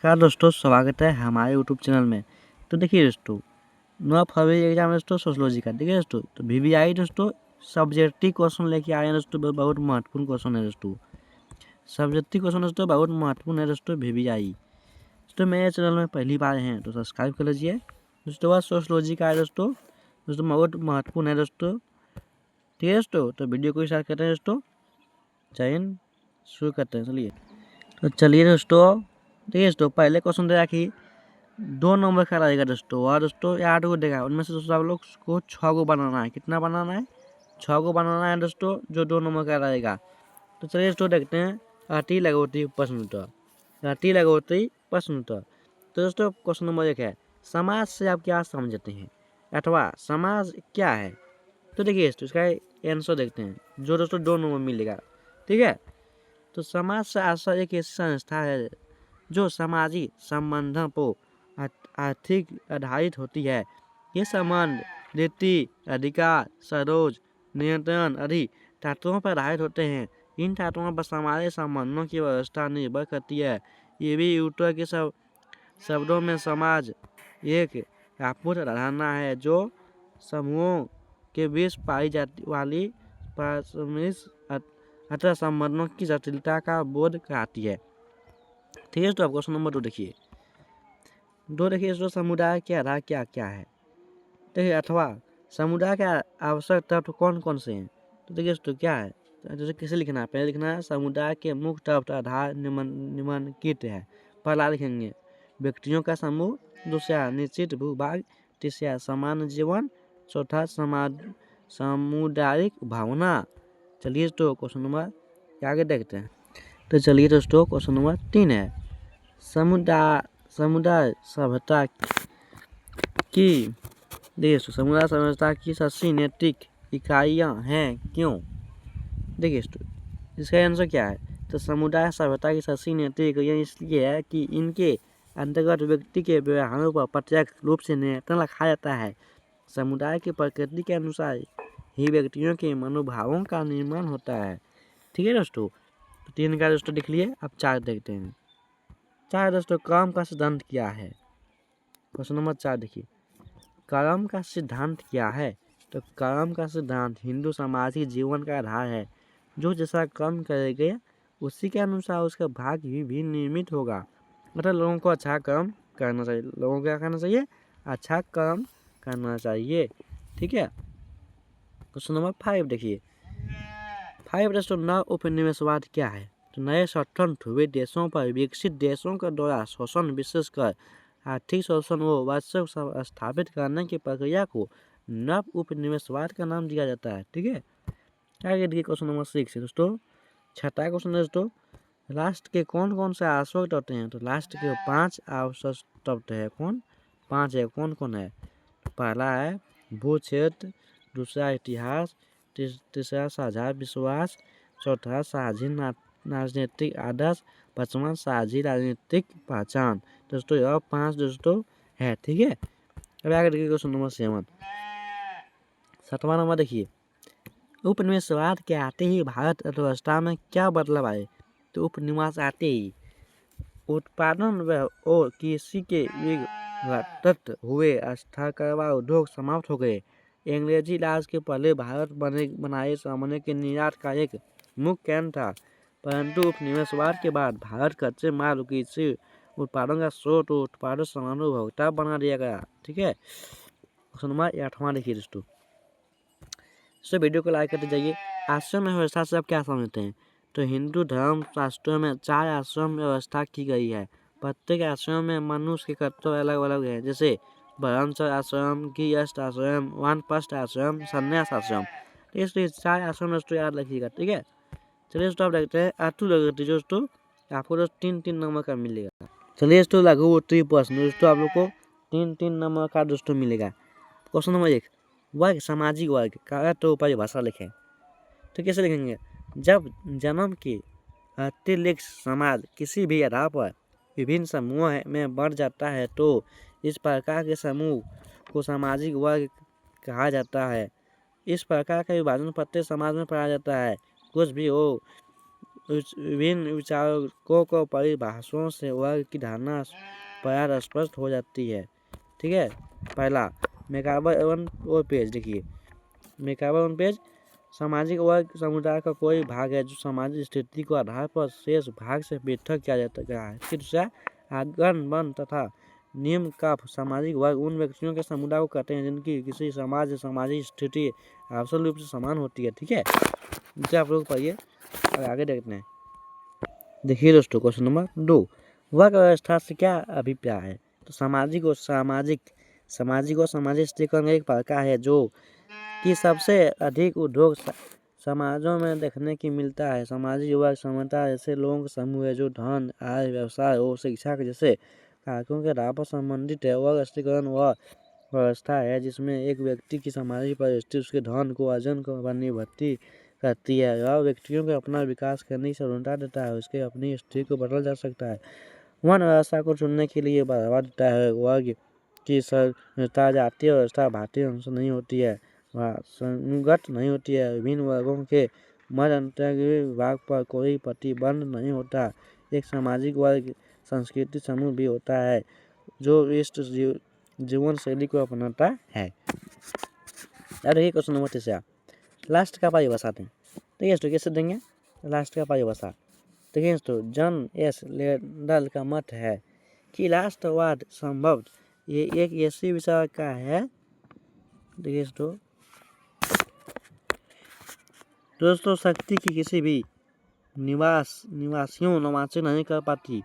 नमस्कार दोस्तों, स्वागत है हमारे यूट्यूब चैनल में। तो देखिए दोस्तों, 9 फरवरी एग्जाम दोस्तों सोशियोलॉजी का, ठीक है दोस्तों। तो VVI दोस्तों सब्जेक्टिव क्वेश्चन लेके आए हैं दोस्तों, बहुत महत्वपूर्ण क्वेश्चन है दोस्तों। सब्जेक्टिव क्वेश्चन दोस्तों बहुत महत्वपूर्ण है दोस्तों VVI। दोस्तों मेरे चैनल में पहली बार हैं तो सब्सक्राइब कर लीजिए दोस्तों। वह सोशियोलॉजी का है दोस्तों बहुत महत्वपूर्ण है दोस्तों, ठीक है दोस्तों। तो वीडियो को स्टार्ट करते हैं दोस्तों, चयन शुरू करते हैं। चलिए दोस्तों, ठीक है दोस्तों। पहले क्वेश्चन देगा कि 2 नंबर का रहेगा दोस्तों, और दोस्तों 8 को देगा। उनमें से दोस्तों आप लोग को 6 को बनाना है। कितना बनाना है? 6 को बनाना है दोस्तों, जो 2 नंबर का रहेगा। तो चलिए दोस्तों देखते हैं। आटी लगोटी प्रश्न उत्तर, आटी लगोटी प्रश्न उत्तर। तो दोस्तों क्वेश्चन नंबर 1 है, समाज से आप क्या समझते हैं, अथवा समाज क्या है। तो देखिए दोस्तों इसका आंसर देखते हैं, जो दोस्तों 2 नंबर मिलेगा, ठीक है। तो समाज शास्त्र एक ऐसी संस्था है जो सामाजिक संबंधों पर आर्थिक आधारित होती है। ये संबंध रीति, अधिकार, सरोज, नियंत्रण आदि तत्वों पर आधारित होते हैं। इन तत्वों पर सामाजिक संबंधों की व्यवस्था निर्भर करती है। ये भी यूटर के शब्दों में समाज एक अपूर्ण धारणा है जो समूहों के बीच पाई जाती वाली पारस्परिक अतः संबंधों की जटिलता का बोध कराती है, ठीक है। तो आप क्वेश्चन नंबर 2 देखिए। 2 देखिए दोस्तों, समुदाय के आधार क्या क्या है। देखिए अथवा समुदाय के आवश्यक तत्व कौन कौन से हैं। तो देखिए दोस्तों क्या है, जैसे किसे लिखना है, पहले लिखना है समुदाय के मुख्य तत्व आधार निम्नलिखित है। पहला लिखेंगे व्यक्तियों का समूह, दूसरा निश्चित भूभाग, तीसरा सामान्य जीवन, चौथा सामुदायिक भावना। चलिए तो क्वेश्चन नंबर आगे देखते हैं। तो चलिए दोस्तों क्वेश्चन नंबर 3 है, समुदाय सभ्यता की, देखिए समुदाय सभ्यता की सच्ची नैतिक इकाइयाँ हैं क्यों। देखिए इसका आंसर क्या है। तो समुदाय सभ्यता की सच्ची नैतिक इकाइयाँ इसलिए है कि इनके अंतर्गत व्यक्ति के व्यवहारों पर प्रत्यक्ष रूप से नियंत्रण रखा जाता है। समुदाय की प्रकृति के अनुसार ही व्यक्तियों के मनोभावों का निर्माण होता है, ठीक है दोस्तों। तो 3 का दोस्तों लिख लिए। अब 4 देखते हैं। 4 दोस्तों, कर्म का सिद्धांत क्या है। क्वेश्चन नंबर 4 देखिए, कर्म का सिद्धांत क्या है। तो कर्म का सिद्धांत हिंदू सामाजिक जीवन का आधार है। जो जैसा कर्म करेगा उसी के अनुसार उसका भाग्य भी निर्मित होगा। मतलब लोगों को अच्छा कर्म करना चाहिए, लोगों को क्या करना चाहिए, अच्छा कर्म करना चाहिए, ठीक है। क्वेश्चन नंबर 5 देखिए। 5 दोस्तों, नव उपनिवेशवाद क्या है। तो नए स्वतंत्र हुए देशों पर विकसित देशों के द्वारा शोषण, विशेषकर आर्थिक शोषण व वास्तव स्थापित करने की प्रक्रिया को नव उपनिवेशवाद का नाम दिया जाता है, ठीक है। आगे देखिए क्वेश्चन नंबर 6 है दोस्तों, 6था क्वेश्चन दोस्तों, राष्ट्र के कौन कौन से आवश्यक तत्व हैं। तो राष्ट्र के 5 आवश्यक तत्व है। कौन 5 है, कौन कौन है। पहला है भू क्षेत्र, दूसरा इतिहास, तीसरा साझा विश्वास, चौथा साझी राजनीतिक आदर्श, पांचवा साझी राजनीतिक पहचान। दोस्तों यह 5 दोस्तों है, ठीक है। अब आगे देखिए क्वेश्चन नंबर 7, 7वां नंबर देखिए, उपनिवेशवाद के आते ही भारत अर्थव्यवस्था में क्या बदलाव आए। तो उपनिवेश आते ही उत्पादन और कृषि के विघटित हुए, स्थाकरवा उद्योग समाप्त हो गए। अंग्रेजी राज के पहले भारत बनाए सामान्य के निर्यात का एक मुख्य केंद्र था, परंतु उपनिवेशवाद के बाद भारत कच्चे माल कृषि उत्पादन का स्रोत और उत्पादक सामान्य उपभोक्ता बना दिया गया, ठीक है। क्वेश्चन नंबर 8वां देखिए दोस्तों। वीडियो को लाइक करते जाइए। आश्रम व्यवस्था से आप क्या समझते हैं। तो हिंदू धर्म शास्त्रों में 4 आश्रम व्यवस्था की गई है। प्रत्येक आश्रम में मनुष्य के कर्तव्य अलग अलग है, जैसे ब्रह्मचर्य आश्रम, गृहस्थ आश्रम, वानप्रस्थ आश्रम, संन्यास आश्रम। तो इसलिए 4 आश्रम दोस्तों याद रखिएगा, ठीक है। चलिए दोस्तों आप देखते हैं आतु लघु दोस्तों, आपको दोस्तों 3-3 नंबर का मिलेगा। चलिए दोस्तों लघु उत्तरीय प्रश्न दोस्तों आप लोग को 3-3 नंबर का दोस्तों मिलेगा। क्वेश्चन नंबर 1, वर्ग सामाजिक वर्ग का तो परिभाषा लिखें। तो कैसे लिखेंगे, जब जन्म के अतिरिक्त समाज किसी भी आधार पर विभिन्न समूहों में बढ़ जाता है तो इस प्रकार के समूह को सामाजिक वर्ग कहा जाता है। इस प्रकार का विभाजन प्रत्येक समाज में पाया जाता है। कुछ भी हो विभिन्न विचारकों को परिभाषाओं से वर्ग की धारणा पर स्पष्ट हो जाती है। ठीक है, पहला मैकाबर वन और पेज देखिए, मैकाबर वन पेज, सामाजिक वर्ग समुदाय का कोई भाग है जो सामाजिक स्थिति को आधार पर शेष भाग से पृथक किया जाता है। फिर दूसरा आगन वन तथा नियम का सामाजिक वर्ग उन व्यक्तियों के समुदाय को कहते हैं जिनकी किसी समाज सामाजिक स्थिति आवश्यक रूप से समान होती है। ठीक है, इसे आप लोग पढ़िए और आगे देखते हैं। देखिए दोस्तों, क्वेश्चन नंबर 2, वर्ग व्यवस्था से क्या अभिप्राय है? तो सामाजिक और सामाजिक स्थिति का एक प्रकार है जो कि सबसे अधिक उद्योग समाजों में देखने की मिलता है। सामाजिक वर्ग समानता ऐसे लोगों का समूह है जो धन, आय, व्यवसाय और शिक्षा के जैसे कारकों के आधार पर संबंधित है। वर्ग स्थिरीकरण वह व्यवस्था है जिसमें एक व्यक्ति की सामाजिक परिस्थिति उसके धन को अर्जन को निर्भर करती है। यह व्यक्तियों को अपना विकास करने की स्वतंत्रता देता है, उसके अपनी स्थिति को बदल जा सकता है। वन व्यवस्था को चुनने के लिए बढ़ावा देता है। वर्ग की संहिता जातीय व्यवस्था भारतीय अनुसार नहीं होती है, वह संगत नहीं होती है। विभिन्न वर्गों के मध्य अंतर्गत विभाग पर कोई प्रतिबंध नहीं होता। एक सामाजिक वर्ग संस्कृति समूह भी होता है जो इस जीवन शैली को अपनाता है। यार देखिए क्वेश्चन नंबर 3, लास्ट का परिभाषा दें। देखिए दोस्तों कैसे देंगे लास्ट का परिभाषा। देखिए दोस्तों, जॉन एस लेंडल का मत है कि राष्ट्रवाद संभव ये एक ऐसी विचार का है। देखिए दोस्तों शक्ति की किसी भी निवासियों नवासी नहीं कर पाती।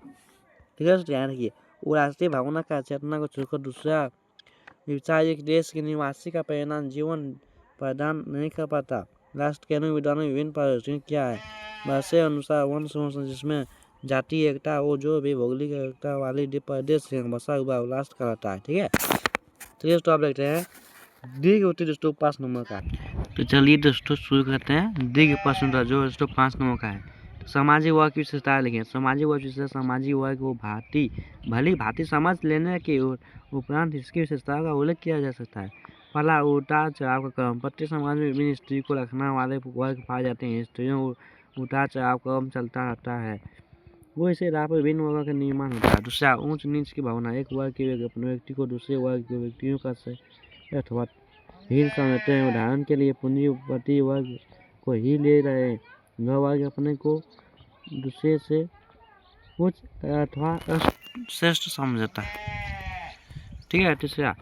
ठीक है, ध्यान रखिए, वो राष्ट्रीय भावना का चेतना को छोड़कर दूसरा विचार एक देश के निवासी का परिणाम जीवन प्रदान नहीं कर पाता। राष्ट्र के अनुविधान में विभिन्न परिस्थितियाँ क्या है? वैसे अनुसार वंश जिसमें जाति एकता और जो भी भौगोलिक एकता वाली प्रदेश से बसा हुआ राष्ट्र कहलाता है। ठीक है, तो ये आप देखते हैं दीर्घ उत्तर दोस्तों 5 नंबर का। तो चलिए दोस्तों शुरू करते हैं दीर्घ प्रश्न जो दोस्तों 5 नंबर का है। तो सामाजिक वर्ग की विशेषताएं लिखें। सामाजिक वर्ग विशेषता, सामाजिक वर्ग को भली भांति समझ लेने के उपरांत इसकी विशेषताओं का उल्लेख किया जा सकता है। पहला, उतार चढ़ाव का क्रम। प्रत्येक समाज में विभिन्न स्थिति को रखने वाले वर्ग पाए जाते हैं। स्त्रियों उतार चढ़ाव क्रम चलता रहता है, वो इसे राह पर विभिन्न वर्गों का निर्माण होता है। दूसरा, ऊंच नीच की भावना। एक वर्ग के अपने व्यक्ति को दूसरे वर्ग के व्यक्तियों का अथवा हीन समझते हैं। उदाहरण के लिए पूंजीपति वर्ग को ही ले रहे हैं, वह वर्ग अपने को दूसरे से उच्च अथवा श्रेष्ठ समझता है। ठीक है, तीसरा,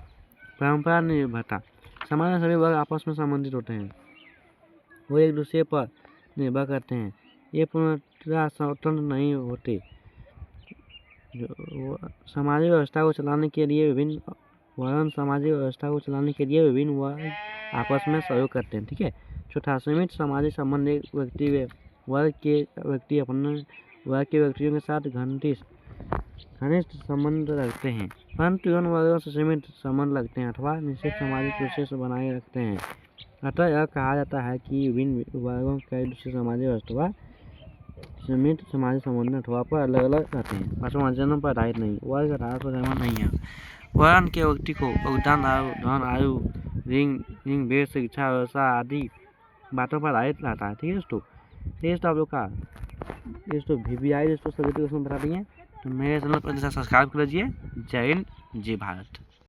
परंपरा निर्भरता। समाज में सभी वर्ग आपस में संबंधित होते हैं, वो एक दूसरे पर निर्भर करते हैं, ये पूर्णतः स्वतंत्र नहीं होते। सामाजिक व्यवस्था को चलाने के लिए विभिन्न वर्ग आपस में सहयोग करते हैं। ठीक है, चौथा, सीमित सामाजिक संबंध। एक वर्ग के व्यक्ति अपने वर्ग के व्यक्तियों के साथ घनिष्ठ संबंध रखते हैं, परंतु उन वर्गों से सीमित संबंध रखते हैं अथवा निश्चित सामाजिक विशेष बनाए रखते हैं। अतः यह कहा जाता है कि विभिन्न वर्गों के दूसरे सामाजिक अथवा सीमित सामाजिक संबंध अथवा पर अलग अलग रहते हैं। पांचवां, जन्म पर आधारित नहीं। वर्ग आधार पर जन्म नहीं है। वर्ण के व्यक्ति को योगदान, धन, आयु, लिंग, भेद, शिक्षा, व्यवसाय आदि बातों पर आधारित रहता है। ठीक है दोस्तों, आप लोग का दोस्तों VBI दोस्तों सभी क्वेश्चन बता दिए। तो मेरे चैनल पर सब्सक्राइब कर लीजिए। जय हिंद, जय भारत।